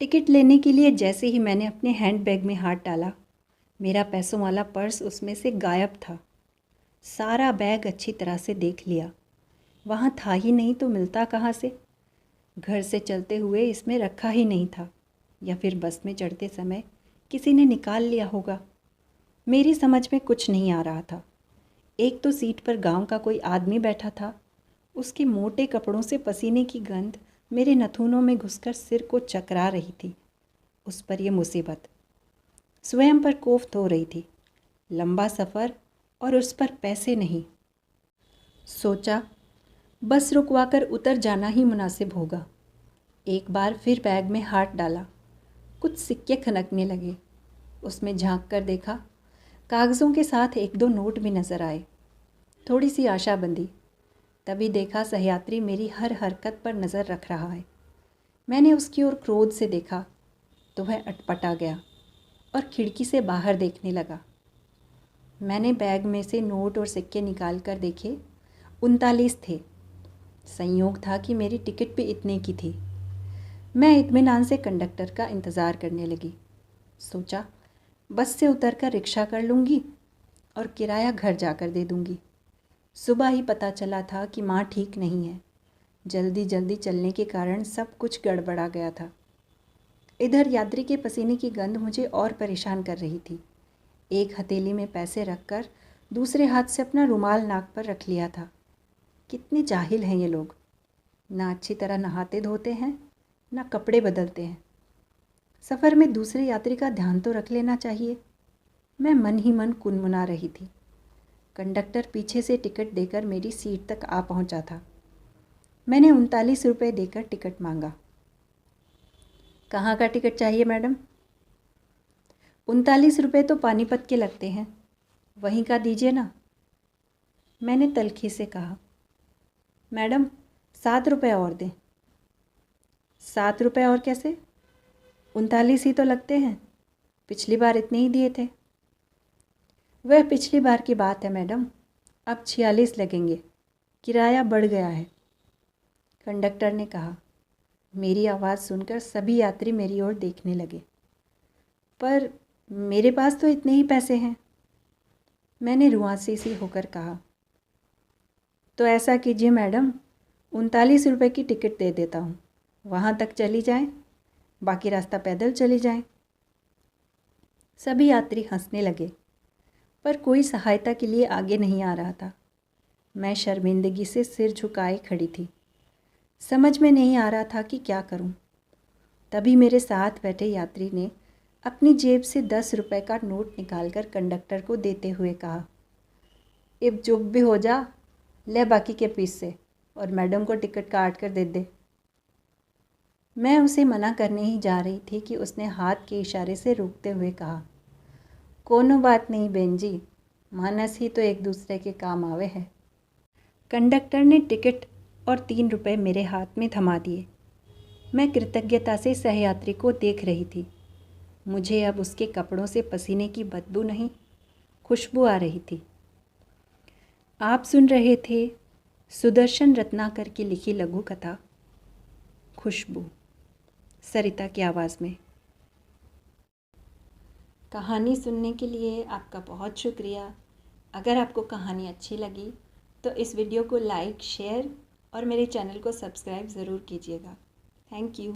Ticket लेने के लिए जैसे ही मैंने अपने हैंडबैग में हाथ डाला, मेरा पैसों वाला पर्स उसमें से गायब था। सारा बैग अच्छी तरह से देख लिया, वहाँ था ही नहीं तो मिलता कहाँ से। घर से चलते हुए इसमें रखा ही नहीं था, या फिर बस में चढ़ते समय किसी ने निकाल लिया होगा। मेरी समझ में कुछ नहीं आ रहा था। एक तो सीट पर गांव का कोई आदमी बैठा था, उसके मोटे कपड़ों से पसीने की गंध मेरे नथुनों में घुसकर सिर को चकरा रही थी। उस पर यह मुसीबत, स्वयं पर कोफ्त हो रही थी। लंबा सफ़र और उस पर पैसे नहीं। सोचा बस रुकवाकर उतर जाना ही मुनासिब होगा। एक बार फिर बैग में हाथ डाला, कुछ सिक्के खनकने लगे। उसमें झांक कर देखा, कागज़ों के साथ एक दो नोट भी नज़र आए। थोड़ी सी आशा बंधी। तभी देखा सहयात्री मेरी हर हरकत पर नज़र रख रहा है। मैंने उसकी ओर क्रोध से देखा तो वह अटपटा गया और खिड़की से बाहर देखने लगा। मैंने बैग में से नोट और सिक्के निकाल कर देखे, 39 थे। संयोग था कि मेरी टिकट भी इतने की थी। मैं इत्मीनान से कंडक्टर का इंतज़ार करने लगी। सोचा बस से उतरकर रिक्शा कर लूँगी और किराया घर जाकर दे दूँगी। सुबह ही पता चला था कि माँ ठीक नहीं है। जल्दी जल्दी चलने के कारण सब कुछ गड़बड़ा गया था। इधर यात्री के पसीने की गंध मुझे और परेशान कर रही थी। एक हथेली में पैसे रखकर दूसरे हाथ से अपना रुमाल नाक पर रख लिया था। कितने जाहिल हैं ये लोग, ना अच्छी तरह नहाते धोते हैं, ना कपड़े बदलते हैं। सफ़र में दूसरे यात्री का ध्यान तो रख लेना चाहिए। मैं मन ही मन कुनमुना रही थी। कंडक्टर पीछे से टिकट देकर मेरी सीट तक आ पहुंचा था। मैंने 39 रुपये देकर टिकट मांगा। कहाँ का टिकट चाहिए मैडम? 39 रुपये तो पानीपत के लगते हैं, वहीं का दीजिए ना। मैंने तलखी से कहा। मैडम 7 रुपये और दें। 7 रुपये और कैसे? 39 ही तो लगते हैं, पिछली बार इतने ही दिए थे। वह पिछली बार की बात है मैडम, अब 46 लगेंगे, किराया बढ़ गया है, कंडक्टर ने कहा। मेरी आवाज़ सुनकर सभी यात्री मेरी ओर देखने लगे। पर मेरे पास तो इतने ही पैसे हैं, मैंने रुआंसी सी होकर कहा। तो ऐसा कीजिए मैडम, 39 रुपये की टिकट दे देता हूँ, वहाँ तक चली जाएं, बाकी रास्ता पैदल चली जाएं। सभी यात्री हंसने लगे, पर कोई सहायता के लिए आगे नहीं आ रहा था। मैं शर्मिंदगी से सिर झुकाए खड़ी थी। समझ में नहीं आ रहा था कि क्या करूं। तभी मेरे साथ बैठे यात्री ने अपनी जेब से 10 रुपये का नोट निकालकर कंडक्टर को देते हुए कहा, अब चुप भी हो जा, ले बाकी के पीस से और मैडम को टिकट काट कर दे दे। मैं उसे मना करने ही जा रही थी कि उसने हाथ के इशारे से रोकते हुए कहा, कोनो बात नहीं बहन जी, मानस ही तो एक दूसरे के काम आवे है। कंडक्टर ने टिकट और 3 रुपये मेरे हाथ में थमा दिए। मैं कृतज्ञता से सहयात्री को देख रही थी। मुझे अब उसके कपड़ों से पसीने की बदबू नहीं, खुशबू आ रही थी। आप सुन रहे थे सुदर्शन रत्नाकर की लिखी लघु कथा खुशबू, सरिता की आवाज़ में। कहानी सुनने के लिए आपका बहुत शुक्रिया। अगर आपको कहानी अच्छी लगी तो इस वीडियो को लाइक, शेयर और मेरे चैनल को सब्सक्राइब ज़रूर कीजिएगा। Thank you.